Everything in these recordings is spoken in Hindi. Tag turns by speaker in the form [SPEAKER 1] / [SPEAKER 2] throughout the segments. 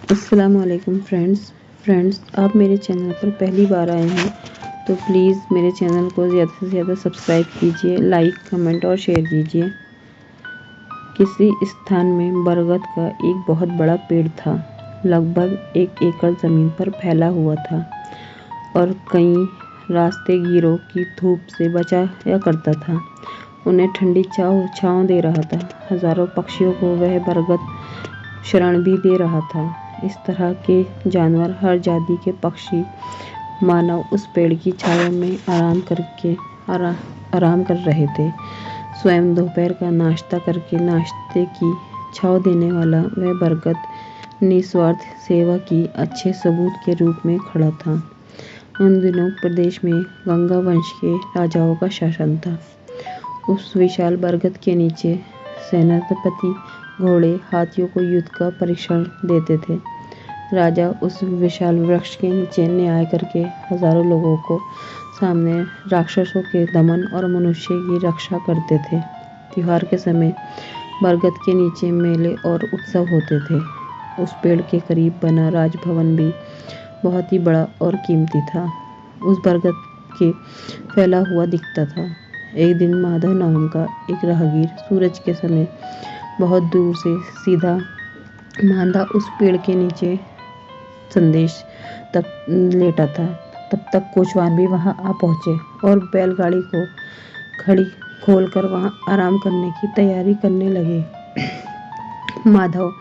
[SPEAKER 1] अस्सलामुअलैकुम फ्रेंड्स, आप मेरे चैनल पर पहली बार आए हैं तो प्लीज़ मेरे चैनल को ज़्यादा से ज़्यादा सब्सक्राइब कीजिए, लाइक, कमेंट और शेयर कीजिए। किसी स्थान में बरगद का एक बहुत बड़ा पेड़ था। लगभग 1 एकड़ ज़मीन पर फैला हुआ था और कई रास्तेगीरों की धूप से बचाया करता था। उन्हें ठंडी छाँव दे रहा था। हज़ारों पक्षियों को वह बरगद शरण भी दे रहा था। इस तरह के जानवर, हर जाति के पक्षी, मानव उस पेड़ की छाया में आराम कर रहे थे। स्वयं दोपहर का नाश्ता करके नाश्ते की छाँव देने वाला वह बरगद निस्वार्थ सेवा की अच्छे सबूत के रूप में खड़ा था। उन दिनों प्रदेश में गंगा वंश के राजाओं का शासन था। उस विशाल बरगद के नीचे सेनापति घोड़े, हाथियों को युद्ध का परीक्षण देते थे। राजा उस विशाल वृक्ष के नीचे न्याय करके हजारों लोगों को सामने राक्षसों के दमन और मनुष्य की रक्षा करते थे। त्योहार के समय बरगद के नीचे मेले और उत्सव होते थे। उस पेड़ के करीब बना राजभवन भी बहुत ही बड़ा और कीमती था। उस बरगद के फैला हुआ दिखता था। एक दिन माधव नाम का एक राहगीर सूरज के समय बहुत दूर से सीधा मांदा उस पेड़ के नीचे संदेश तब लेटा था। तब तक कोचवान भी वहां आ पहुंचे और बैलगाड़ी को खड़ी खोलकर वहां आराम करने की तैयारी करने लगे। माधव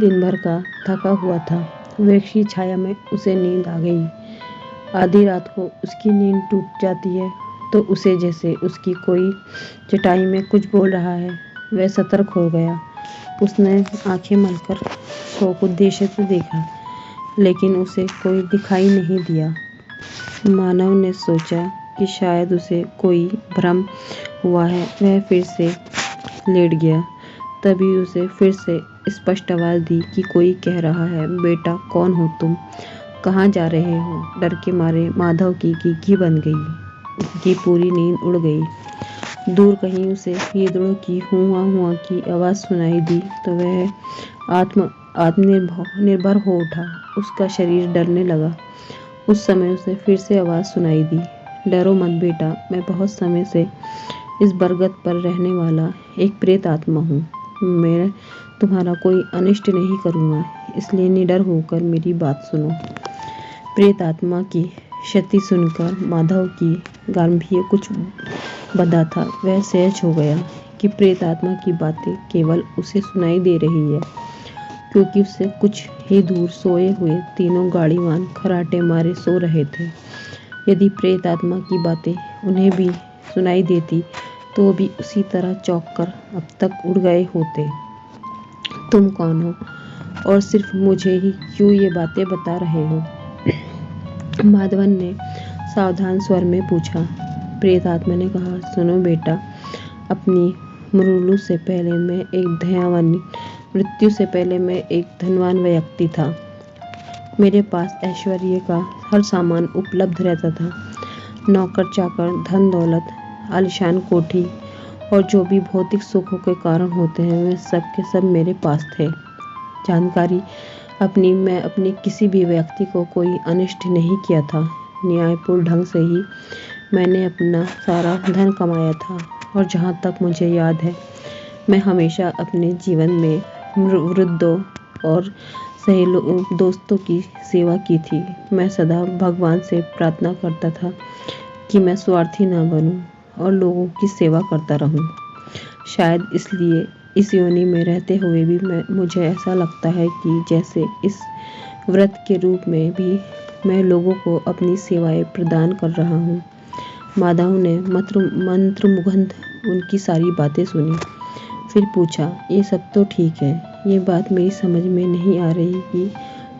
[SPEAKER 1] दिन भर का थका हुआ था। वृक्ष की छाया में उसे नींद आ गई। आधी रात को उसकी नींद टूट जाती है तो उसे जैसे उसकी कोई चटाई में कुछ बोल रहा है। वह सतर्क हो गया। उसने आंखें मलकर शौक उद्देश्य से देखा, लेकिन उसे कोई दिखाई नहीं दिया। मानव ने सोचा कि शायद उसे कोई भ्रम हुआ है। वह फिर से लेट गया। तभी उसे फिर से स्पष्ट आवाज़ दी कि कोई कह रहा है, बेटा कौन हो तुम, कहाँ जा रहे हो? डर के मारे माधव की कीकी बन गई। उसकी पूरी नींद उड़ गई। दूर कहीं उसे गीदड़ों की हुआ की आवाज़ सुनाई दी तो वह आत्मनिर्भर हो उठा। उसका शरीर डरने लगा। उस समय उसे फिर से आवाज़ सुनाई दी, डरो मत बेटा, मैं बहुत समय से इस बरगद पर रहने वाला एक प्रेत आत्मा हूँ। मैं तुम्हारा कोई अनिष्ट नहीं करूँगा, इसलिए निडर होकर मेरी बात सुनो। प्रेत आत्मा की क्षति सुनकर माधव की गांभीर्य कुछ बंधा था। वह सहज हो गया कि प्रेत आत्मा की बातें केवल उसे सुनाई दे रही है, क्योंकि उससे कुछ ही दूर सोए हुए तीनों गाड़ीवान खर्राटे मारे सो रहे थे। यदि प्रेत आत्मा की बातें उन्हें भी सुनाई देती तो भी उसी तरह चौंक कर अब तक उड़ गए होते। तुम कौन हो और सिर्फ मुझे ही क्यों ये बातें बता रहे हो? माधवन ने सावधान स्वर में पूछा। प्रेत आत्मा ने कहा, सुनो बेटा, अपनी मृत्यु से पहले मैं एक धनवान व्यक्ति था। मेरे पास ऐश्वर्य का हर सामान उपलब्ध रहता था। नौकर चाकर, धन दौलत, आलीशान कोठी और जो भी भौतिक सुखों के कारण होते हैं वे सब के सब मेरे पास थे। जानकारी मैं अपने किसी भी व्यक्ति को कोई अनिष्ट नहीं किया था। न्यायपूर्ण ढंग से ही मैंने अपना सारा धन कमाया था और जहाँ तक मुझे याद है मैं हमेशा अपने जीवन में वृद्धों और दोस्तों की सेवा की थी। मैं सदा भगवान से प्रार्थना करता था कि मैं स्वार्थी न बनूं और लोगों की सेवा करता रहूं। शायद इसलिए इस योनि में रहते हुए भी मुझे ऐसा लगता है कि जैसे इस व्रत के रूप में भी मैं लोगों को अपनी सेवाएं प्रदान कर रहा हूँ। माधव ने मंत्रमुग्ध उनकी सारी बातें सुनी। फिर पूछा, ये सब तो ठीक है, ये बात मेरी समझ में नहीं आ रही कि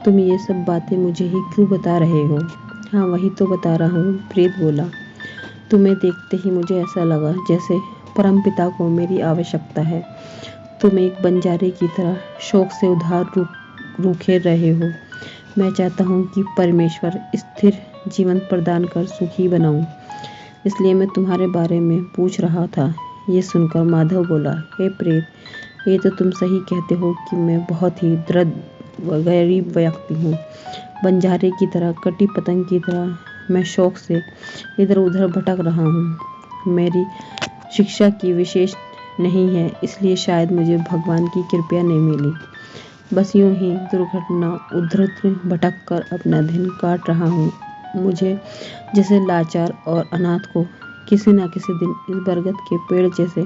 [SPEAKER 1] तुम ये सब बातें मुझे ही क्यों बता रहे हो? हाँ, वही तो बता रहा हूँ, प्रेत बोला। तुम्हें देखते ही मुझे ऐसा लगा जैसे परमपिता को मेरी आवश्यकता है। तुम एक बंजारे की तरह शोक से उधार रूखे रहे हो। मैं चाहता हूँ कि परमेश्वर स्थिर जीवन प्रदान कर सुखी बनाऊं, इसलिए मैं तुम्हारे बारे में पूछ रहा था। ये सुनकर माधव बोला, हे प्रेत, ये तो तुम सही कहते हो कि मैं बहुत ही दृढ़ गरीब व्यक्ति हूँ। बंजारे की तरह, कटी पतंग की तरह मैं शौक से इधर उधर भटक रहा हूँ। मेरी शिक्षा की विशेष नहीं है, इसलिए शायद मुझे भगवान की कृपा नहीं मिली। बस यूं ही दुर्घटना उद्धृत भटक कर अपना दिन काट रहा हूँ। मुझे जैसे लाचार और अनाथ को किसी न किसी दिन इस बरगद के पेड़ जैसे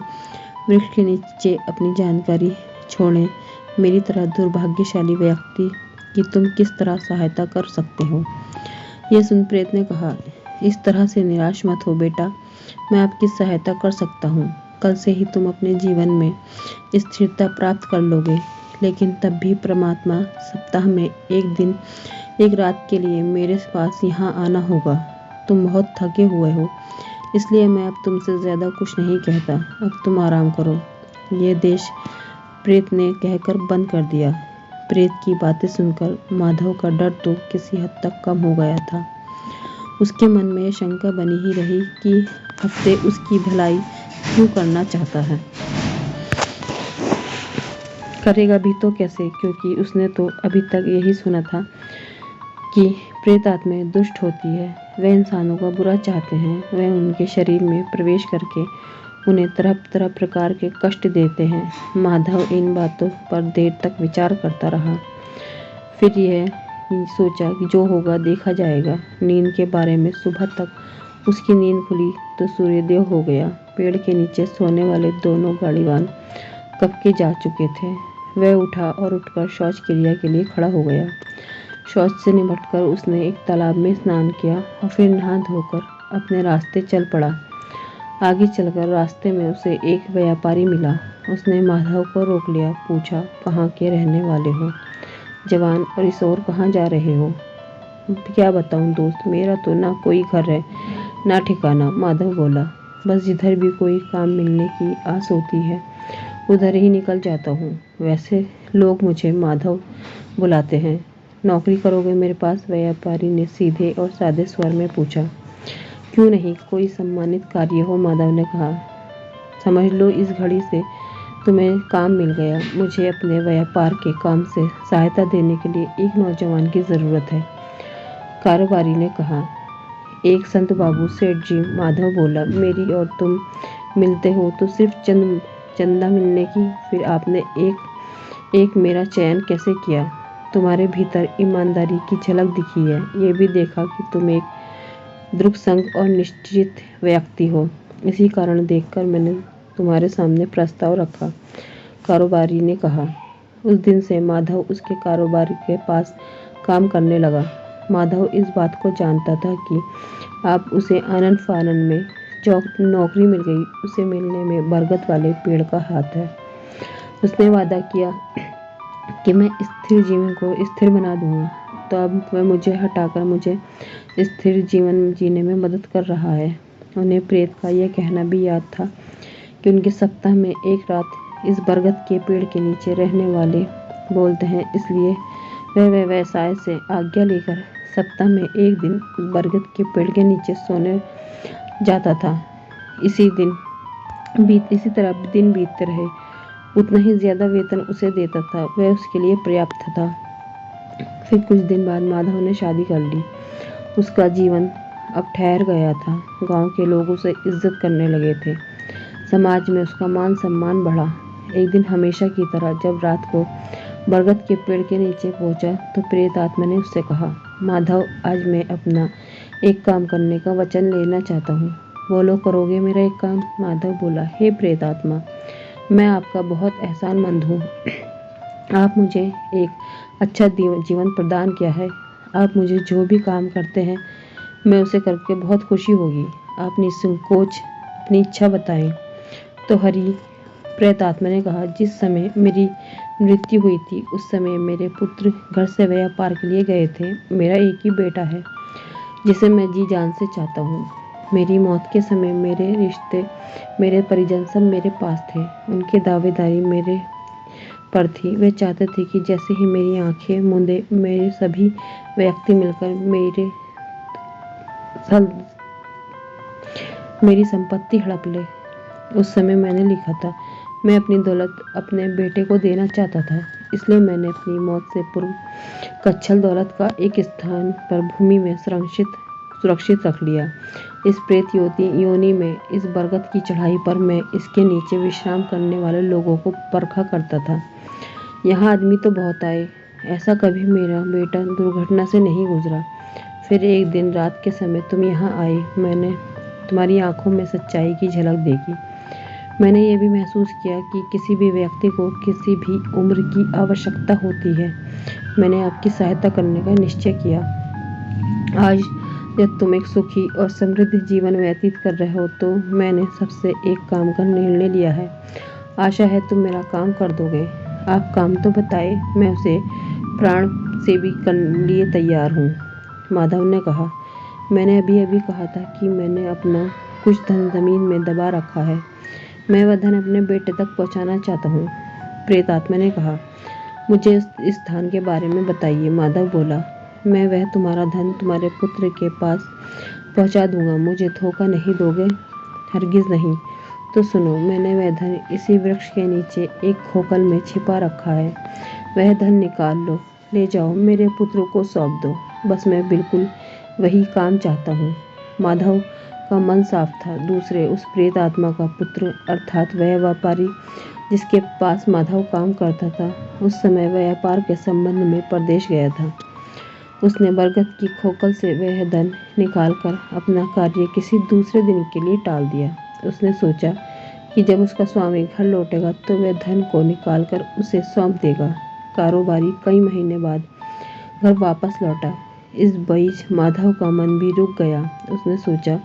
[SPEAKER 1] वृक्ष के नीचे अपनी जानकारी छोड़ें। मेरी तरह दुर्भाग्यशाली व्यक्ति की तुम किस तरह सहायता कर सकते हो? यह सुन प्रेत ने कहा, इस तरह से निराश मत हो बेटा, मैं आपकी सहायता कर सकता हूँ। कल से ही तुम अपने जीवन में स्थिरता प्राप्त कर लोगे, लेकिन तब भी परमात्मा सप्ताह में एक दिन एक रात के लिए मेरे पास यहाँ आना होगा। तुम बहुत थके हुए हो, इसलिए मैं अब तुमसे ज़्यादा कुछ नहीं कहता। अब तुम आराम करो। ये देश प्रेत ने कहकर बंद कर दिया। प्रेत की बातें सुनकर माधव का डर तो किसी हद तक कम हो गया था। उसके मन में यह शंका बनी ही रही कि हफ्ते उसकी भलाई क्यों करना चाहता है। करेगा भी तो कैसे, क्योंकि उसने तो अभी तक यही सुना था कि प्रेत आत्माएं दुष्ट होती है, वे इंसानों का बुरा चाहते हैं, वे उनके शरीर में प्रवेश करके उन्हें तरह तरह प्रकार के कष्ट देते हैं। माधव इन बातों पर देर तक विचार करता रहा। फिर यह सोचा कि जो होगा देखा जाएगा। नींद के बारे में सुबह तक उसकी नींद खुली तो सूर्योदय हो गया। पेड़ के नीचे सोने वाले दोनों गाड़ीवान कब के जा चुके थे। वह उठा और उठकर शौच क्रिया के लिए खड़ा हो गया। शौच से निपटकर उसने एक तालाब में स्नान किया और फिर नहा धोकर अपने रास्ते चल पड़ा। आगे चलकर रास्ते में उसे एक व्यापारी मिला। उसने माधव को रोक लिया, पूछा, कहाँ के रहने वाले हो जवान, और इस ओर कहाँ जा रहे हो? क्या बताऊं दोस्त, मेरा तो ना कोई घर है ना ठिकाना, माधव बोला। बस जिधर भी कोई काम मिलने की आस होती है उधर ही निकल जाता हूँ। वैसे लोग मुझे माधव बुलाते हैं। नौकरी करोगे मेरे पास? व्यापारी ने सीधे और सादे स्वर में पूछा। क्यों नहीं, कोई सम्मानित कार्य हो, माधव ने कहा। समझ लो इस घड़ी से तुम्हें काम मिल गया। मुझे अपने व्यापार के काम से सहायता देने के लिए एक नौजवान की ज़रूरत है, कारोबारी ने कहा। एक संत बाबू सेठ जी, माधव बोला। मेरी और तुम मिलते हो तो सिर्फ चंदा मिलने की, फिर आपने एक मेरा चयन कैसे किया? तुम्हारे भीतर ईमानदारी की झलक दिखी है। ये भी देखा कि तुम एक दृढ़संकल्प और निश्चित व्यक्ति हो। इसी कारण देखकर मैंने तुम्हारे सामने प्रस्ताव रखा, कारोबारी ने कहा। उस दिन से माधव उसके कारोबार के पास काम करने लगा। माधव इस बात को जानता था कि अब उसे आनन फानन में जो नौकरी मिल गई, उसे मिलने में बरगद वाले पेड़ का हाथ है। उसने वादा किया कि मैं स्थिर जीवन को स्थिर बना दूंगा, तो अब वह मुझे हटाकर मुझे स्थिर जीवन जीने में मदद कर रहा है। उन्हें प्रेत का यह कहना भी याद था कि उनके सप्ताह में एक रात इस बरगद के पेड़ के नीचे रहने वाले बोलते हैं, इसलिए वह व्यवसाय से आज्ञा लेकर सप्ताह में एक दिन बरगद के पेड़ के नीचे सोने जाता था। इसी तरह दिन बीतते रहे। उतना ही ज्यादा वेतन उसे देता था, वह उसके लिए पर्याप्त था। फिर कुछ दिन बाद माधव ने शादी कर ली। उसका जीवन अब ठहर गया था। गांव के लोग उसे इज्जत करने लगे थे। समाज में उसका मान सम्मान बढ़ा। एक दिन हमेशा की तरह जब रात को बरगद के पेड़ के नीचे पहुंचा तो प्रेत आत्मा ने उससे कहा, माधव, आज मैं अपना एक काम करने का वचन लेना चाहता हूँ। बोलो, करोगे मेरा एक काम? माधव बोला, हे प्रेत आत्मा, मैं आपका बहुत एहसानमंद हूँ। आप मुझे एक अच्छा जीवन प्रदान किया है। आप मुझे जो भी काम करते हैं मैं उसे करके बहुत खुशी होगी। आप निसंकोच अपनी इच्छा बताएं। तो हरि, प्रेत आत्मा ने कहा, जिस समय मेरी मृत्यु हुई थी उस समय मेरे पुत्र घर से व्यापार के लिए गए थे। मेरा एक ही बेटा है जिसे मैं जी जान से चाहता हूँ। मेरी मौत के समय मेरे रिश्ते, मेरे परिजन सब मेरे पास थे। उनकी दावेदारी मेरे पर थी। वे चाहते थे कि जैसे ही मेरी आंखें मूंदे मेरे सभी व्यक्ति मिलकर मेरी संपत्ति हड़प ले। उस समय मैंने लिखा था, मैं अपनी दौलत अपने बेटे को देना चाहता था। इसलिए मैंने अपनी मौत से पूर्व कच्छल दौलत का एक स्थान पर भूमि में सुरक्षित रख लिया। इस प्रेत योनि में इस बरगद की चढ़ाई पर मैं इसके नीचे विश्राम करने वाले लोगों को परखा करता था। यहाँ आदमी तो बहुत आए, ऐसा कभी मेरा बेटा दुर्घटना से नहीं गुजरा। फिर एक दिन रात के समय तुम यहाँ आए, मैंने तुम्हारी आंखों में सच्चाई की झलक देखी। मैंने ये भी महसूस किया कि किसी भी व्यक्ति को किसी भी उम्र की आवश्यकता होती है। मैंने आपकी सहायता करने का निश्चय किया। आज जब तुम एक सुखी और समृद्ध जीवन व्यतीत कर रहे हो तो मैंने सबसे एक काम का निर्णय लिया है। आशा है तुम मेरा काम कर दोगे। आप काम तो बताए, मैं उसे प्राण से भी करने लिए तैयार हूँ। माधव ने कहा, मैंने अभी अभी कहा था कि मैंने अपना कुछ धन जमीन में दबा रखा है। मैं वह धन अपने बेटे तक पहुँचाना चाहता हूँ। प्रेत आत्मा ने कहा, मुझे इस स्थान के बारे में बताइए। माधव बोला, मैं वह तुम्हारा धन तुम्हारे पुत्र के पास पहुंचा दूंगा। मुझे धोखा नहीं दोगे? हरगिज नहीं। तो सुनो, मैंने वह धन इसी वृक्ष के नीचे एक खोखल में छिपा रखा है। वह धन निकाल लो, ले जाओ, मेरे पुत्र को सौंप दो। बस मैं बिल्कुल वही काम चाहता हूँ। माधव का मन साफ था। दूसरे उस प्रेत आत्मा का पुत्र अर्थात वह व्यापारी जिसके पास माधव काम करता था, उस समय वह व्यापार के संबंध में परदेश गया था। उसने बरगद की खोखल से वह धन निकालकर अपना कार्य किसी दूसरे दिन के लिए टाल दिया। उसने सोचा कि जब उसका स्वामी घर लौटेगा तो वह धन को निकालकर उसे सौंप देगा। कारोबारी कई महीने बाद घर वापस लौटा। इस बीच माधव का मन भी रुक गया। उसने सोचा,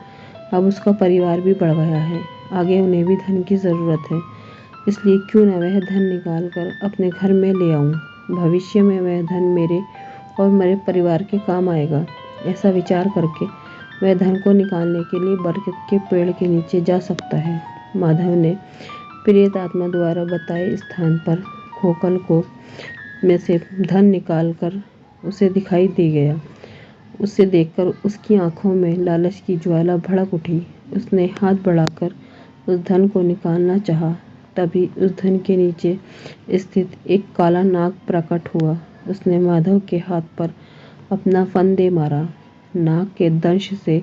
[SPEAKER 1] अब उसका परिवार भी बढ़ गया है, आगे उन्हें भी धन की ज़रूरत है, इसलिए क्यों न वह धन निकाल कर अपने घर में ले आऊं। भविष्य में वह धन मेरे और मेरे परिवार के काम आएगा। ऐसा विचार करके वह धन को निकालने के लिए बरगद के पेड़ के नीचे जा सकता है। माधव ने प्रेत आत्मा द्वारा बताए स्थान पर खोखल को में से धन निकालकर उसे दिखाई दे गया। उसे देखकर उसकी आंखों में लालच की ज्वाला भड़क उठी। उसने हाथ बढ़ाकर उस धन को निकालना चाहा, तभी उस धन के नीचे स्थित एक काला नाग प्रकट हुआ। उसने माधव के हाथ पर अपना फंदे मारा। नाग के दंश से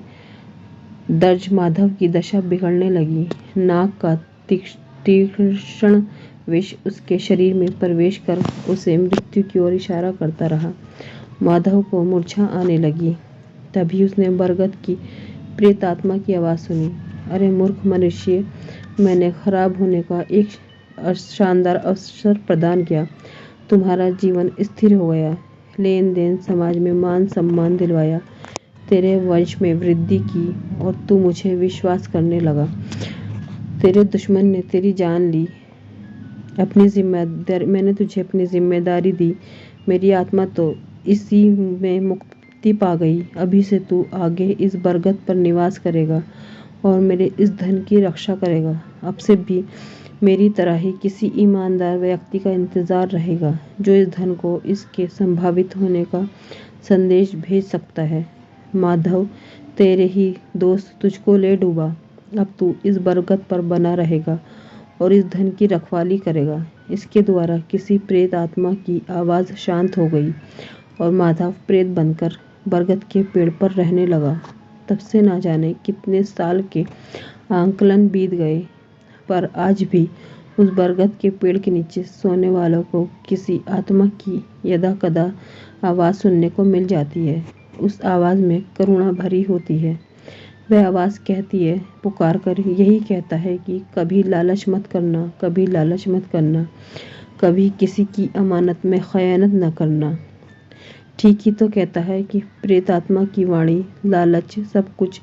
[SPEAKER 1] दर्ज माधव की दशा बिगड़ने लगी। नाग का तीक्ष्ण विष उसके शरीर में प्रवेश कर उसे मृत्यु की ओर इशारा करता रहा। माधव को मूर्छा आने लगी। तभी उसने बरगद की प्रेत आत्मा की आवाज़ सुनी, अरे मूर्ख मनुष्य, मैंने खराब होने का एक शानदार अवसर प्रदान किया। तुम्हारा जीवन स्थिर हो गया, लेन देन समाज में मान सम्मान दिलवाया, तेरे वंश में वृद्धि की और तू मुझे विश्वास करने लगा। तेरे दुश्मन ने तेरी जान ली। मैंने तुझे अपनी जिम्मेदारी दी। मेरी आत्मा तो इसी में मुक्ति पा गई। अभी से तू आगे इस बरगद पर निवास करेगा और मेरे इस धन की रक्षा करेगा। अब से भी मेरी तरह ही किसी ईमानदार व्यक्ति का इंतज़ार रहेगा जो इस धन को इसके संभावित होने का संदेश भेज सकता है। माधव, तेरे ही दोस्त तुझको ले डूबा। अब तू इस बरगद पर बना रहेगा और इस धन की रखवाली करेगा। इसके द्वारा किसी प्रेत आत्मा की आवाज़ शांत हो गई और माधव प्रेत बनकर बरगद के पेड़ पर रहने लगा। तब से ना जाने कितने साल के आंकलन बीत गए, पर आज भी उस बरगद के पेड़ के नीचे सोने वालों को किसी आत्मा की यदा-कदा आवाज़ सुनने को मिल जाती है। उस आवाज़ में करुणा भरी होती है। वह आवाज़ कहती है, पुकार कर यही कहता है कि कभी लालच मत करना, कभी लालच मत करना, कभी किसी की अमानत में खयानत न करना। ठीक ही तो कहता है कि प्रेत आत्मा की वाणी, लालच सब कुछ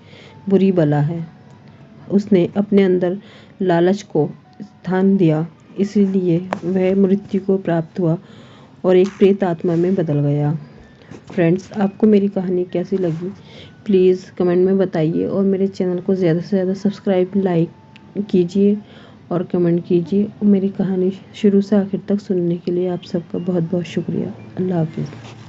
[SPEAKER 1] बुरी बला है। उसने अपने अंदर लालच को स्थान दिया, इसीलिए वह मृत्यु को प्राप्त हुआ और एक प्रेत आत्मा में बदल गया। फ्रेंड्स, आपको मेरी कहानी कैसी लगी प्लीज़ कमेंट में बताइए और मेरे चैनल को ज़्यादा से ज़्यादा सब्सक्राइब लाइक कीजिए और कमेंट कीजिए। और मेरी कहानी शुरू से आखिर तक सुनने के लिए आप सबका बहुत बहुत शुक्रिया। अल्लाह हाफिज़।